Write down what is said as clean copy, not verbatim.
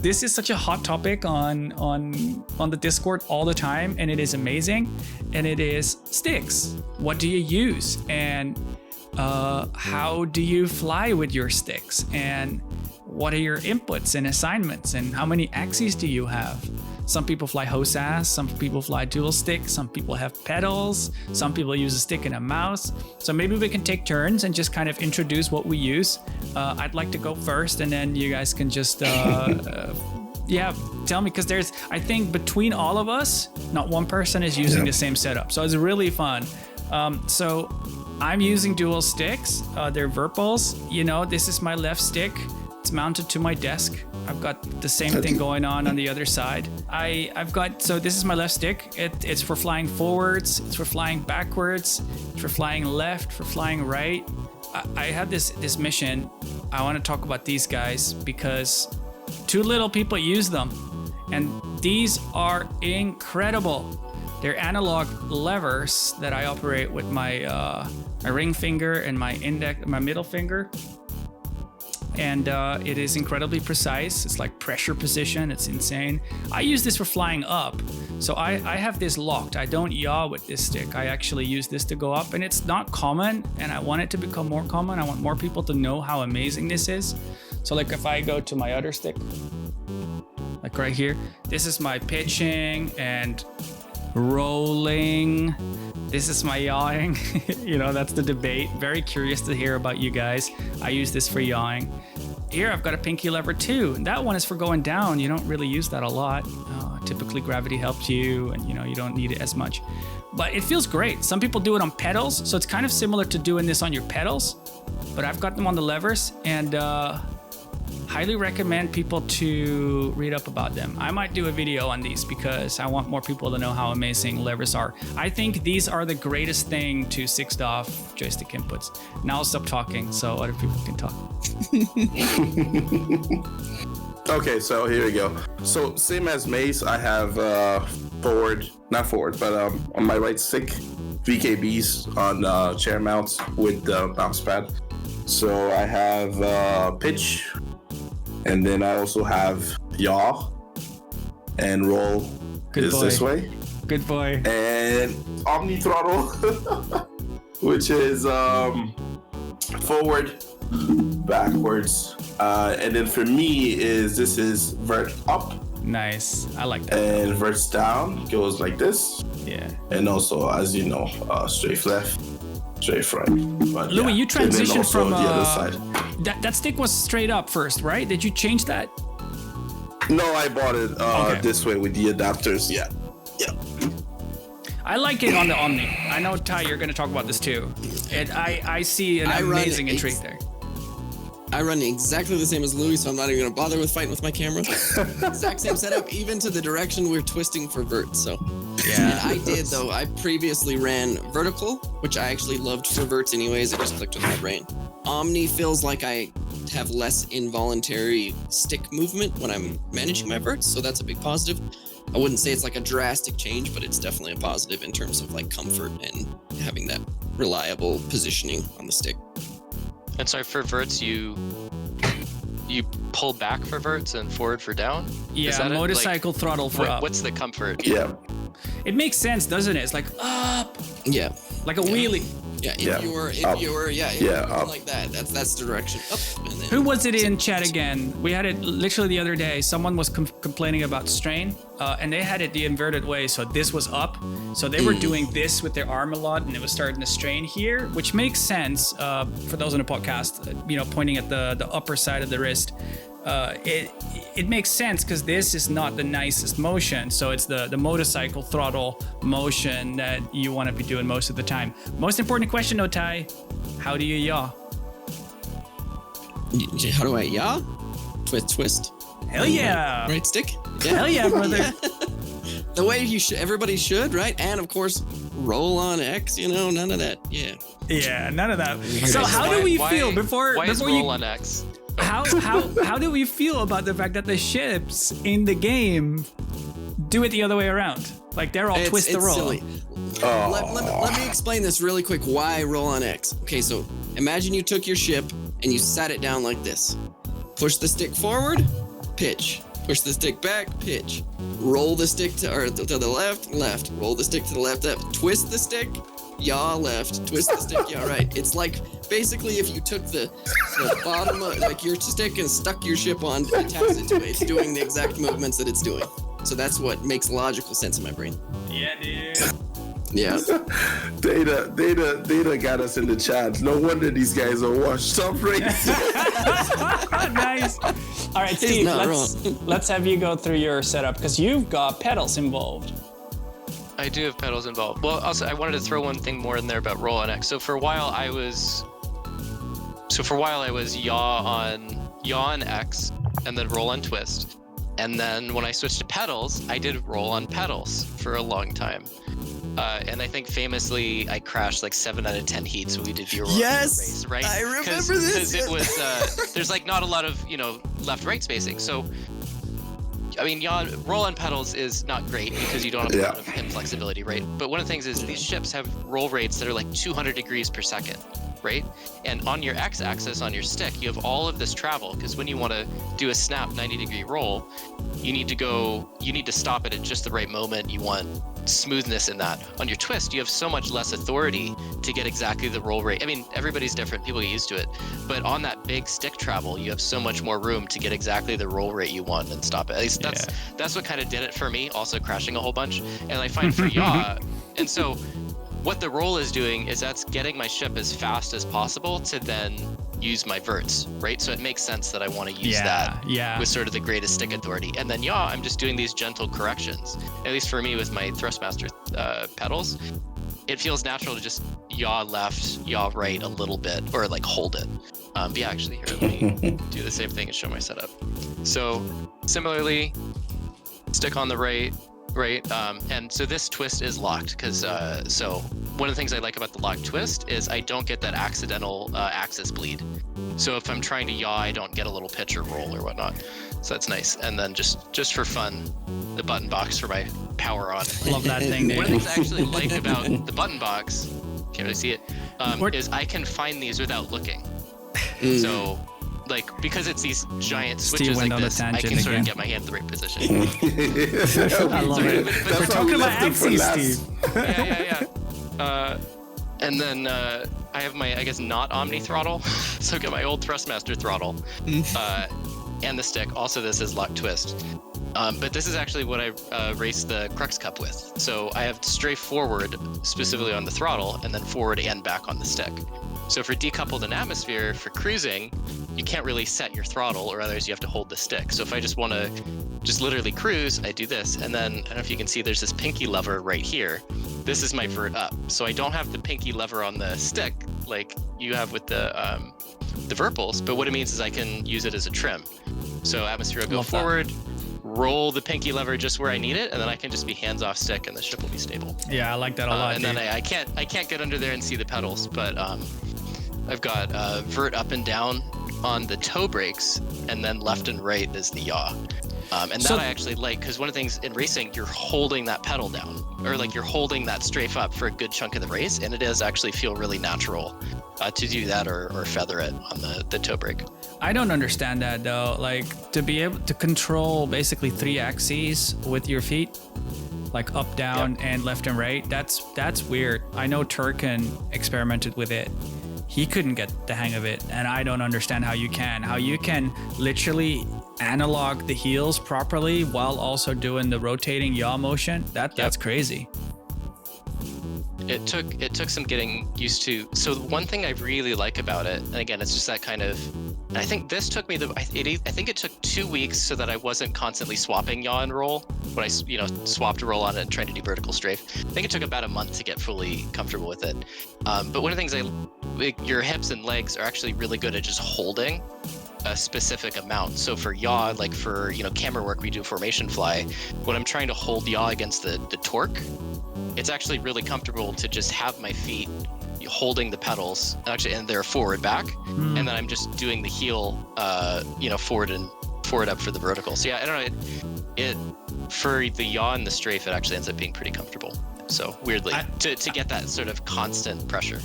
This is such a hot topic on the Discord all the time, and it is amazing. And it is sticks. What do you use? And how do you fly with your sticks? And what are your inputs and assignments? And how many axes do you have? Some people fly hose ass, some people fly dual stick, some people have pedals, some people use a stick and a mouse. So maybe we can take turns and just kind of introduce what we use. I'd like to go first, and then you guys can just yeah, tell me, because I think between all of us, not one person is using the same setup. So it's really fun. So I'm using dual sticks. They're Virpals. You know, this is my left stick. It's mounted to my desk. I've got the same thing going on the other side. So this is my left stick. It's for flying forwards. It's for flying backwards. It's for flying left, for flying right. I have this mission. I want to talk about these guys because too little people use them. And these are incredible. They're analog levers that I operate with my ring finger and my middle finger. And it is incredibly precise. It's like pressure position. It's insane. I use this for flying up. So I have this locked. I don't yaw with this stick. I actually use this to go up, and it's not common, and I want it to become more common. I want more people to know how amazing this is. So like if I go to my other stick, like right here, this is my pitching and rolling. This is my yawing. You know, that's the debate. Very curious to hear about you guys. I use this for yawing. Here I've got a pinky lever too. And that one is for going down. You don't really use that a lot. Typically gravity helps you, and you know, you don't need it as much. But it feels great. Some people do it on pedals, so it's kind of similar to doing this on your pedals. But I've got them on the levers, and highly recommend people to read up about them. I might do a video on these because I want more people to know how amazing levers are. I think these are the greatest thing to 6DoF joystick inputs. Now I'll stop talking so other people can talk. Okay, so here we go. So same as Mace, I have not forward, but on my right stick, VKBs on chair mounts with the bounce pad. So I have pitch, and then I also have yaw and roll. Good is boy. This way. Good boy. And omni throttle, which is forward, backwards, and then for me this is vert up. Nice. I like that. And verts down goes like this. Yeah. And also, as you know, straight left, straight right. But Louis, you transitioned from the other side. That stick was straight up first, right? Did you change that? No, I bought it this way with the adapters. Yeah. I like it on the Omni. I know, Ty, you're going to talk about this too. And I see an amazing intrigue there. I run exactly the same as Louis, so I'm not even going to bother with fighting with my camera. Exact same setup, even to the direction we're twisting for vert. So yeah. And I did, though. I previously ran vertical, which I actually loved for verts anyways. It just clicked with my brain. Omni feels like I have less involuntary stick movement when I'm managing my verts, so that's a big positive. I wouldn't say it's like a drastic change, but it's definitely a positive in terms of like comfort and having that reliable positioning on the stick. And so for verts, you pull back for verts and forward for down? Yeah, motorcycle throttle for up. What's the comfort? Yeah. It makes sense, doesn't it? It's like up. Yeah. Like a wheelie. Yeah, if you were like that, that's the direction. Up, and then who was it in chat again? We had it literally the other day. Someone was complaining about strain, and they had it the inverted way. So this was up. So they were doing this with their arm a lot, and it was starting to strain here, which makes sense for those on the podcast. Pointing at the upper side of the wrist. It makes sense because this is not the nicest motion. So it's the motorcycle throttle motion that you want to be doing most of the time. Most important question, though, Ty, how do you yaw? How do I yaw? Twist. Hell yeah. Right stick? Yeah. Hell yeah, brother. Yeah. The way everybody should, right? And of course, roll on X, none of that. Yeah. Yeah, none of that. So how do we feel before is you roll on X? How do we feel about the fact that the ships in the game do it the other way around? Like they're all twist the roll. Silly. Let me explain this really quick. Why roll on X? Okay, so imagine you took your ship and you sat it down like this. Push the stick forward, pitch. push the stick back, pitch, roll the stick to the left, left, roll the stick to the left, twist the stick, yaw left, twist the stick, yaw right. It's like basically if you took the bottom of like your stick and stuck your ship on and attached it to it, it's doing the exact movements that it's doing. So that's what makes logical sense in my brain. Yeah, dude. Yeah. Data got us in the chat. No wonder these guys are washed up racing. Nice. All right, Steve, let's have you go through your setup because you've got pedals involved. I do have pedals involved. Well, also I wanted to throw one thing more in there about roll on X. So for a while I was yaw on X and then roll on twist. And then when I switched to pedals, I did roll on pedals for a long time. And I think famously I crashed like 7 out of 10 heats when we did your race, right? I remember this. Because it was there's like not a lot of left-right spacing. So I mean, roll on pedals is not great because you don't have a lot of hip flexibility, right? But one of the things is these ships have roll rates that are like 200 degrees per second, right? And on your x-axis on your stick, you have all of this travel because when you want to do a snap 90-degree roll, you need to stop it at just the right moment. You want smoothness in that. On your twist, you have so much less authority to get exactly the roll rate. I mean, everybody's different, people get used to it, but on that big stick travel, you have so much more room to get exactly the roll rate you want and stop it. At least that's what kind of did it for me, also crashing a whole bunch. And I find for yaw, and so what the roll is doing is that's getting my ship as fast as possible to then use my verts, right? So it makes sense that I want to use that with sort of the greatest stick authority. And then yaw, I'm just doing these gentle corrections. At least for me with my Thrustmaster pedals, it feels natural to just yaw left, yaw right a little bit, or like hold it. But yeah, actually here, let me do the same thing and show my setup. So similarly, stick on the right, and so this twist is locked because so one of the things I like about the locked twist is I don't get that accidental axis bleed. So if I'm trying to yaw, I don't get a little pitch or roll or whatnot. So that's nice. And then just for fun, the button box for my power on. Love that thing, dude. One of the things I actually like about the button box, can't really see it, is I can find these without looking. So like because it's these giant switches like this, I can sort of get my hand in the right position. I love it. We're talking about axes, Steve. Yeah. And then I have my, I guess, not Omni throttle. So I got my old Thrustmaster throttle and the stick. Also, this is lock twist. But this is actually what I race the Crux Cup with. So I have strafe forward specifically on the throttle and then forward and back on the stick. So for decoupled and atmosphere, for cruising, you can't really set your throttle or otherwise you have to hold the stick. So if I just want to just literally cruise, I do this. And then, I don't know if you can see, there's this pinky lever right here. This is my vert up. So I don't have the pinky lever on the stick like you have with the Verpals, but what it means is I can use it as a trim. So atmosphere will go forward, roll the pinky lever just where I need it, and then I can just be hands off stick and the ship will be stable. Yeah, I like that a lot. And then I can't get under there and see the pedals, but I've got vert up and down on the toe brakes, and then left and right is the yaw. And that I actually like, because one of the things in racing, you're holding that pedal down, or like you're holding that strafe up for a good chunk of the race, and it does actually feel really natural to do that or feather it on the toe brake. I don't understand that though. Like to be able to control basically 3 axes with your feet, like up, down, and left and right. That's weird. I know Turkin experimented with it. He couldn't get the hang of it, and I don't understand how you can literally analog the heels properly while also doing the rotating yaw motion. That's crazy. It took some getting used to. So one thing I really like about it, and again, it's just that kind of, and I think this took me I think it took 2 weeks so that I wasn't constantly swapping yaw and roll when I swapped a roll on it and tried to do vertical strafe. I think it took about a month to get fully comfortable with it. But one of the things your hips and legs are actually really good at just holding a specific amount. So for yaw, like for camera work, we do formation fly. When I'm trying to hold yaw against the torque, it's actually really comfortable to just have my feet holding the pedals actually, and they're forward back, and then I'm just doing the heel, forward up for the vertical. So yeah, I don't know. It for the yaw and the strafe, it actually ends up being pretty comfortable. So weirdly, to get that sort of constant pressure.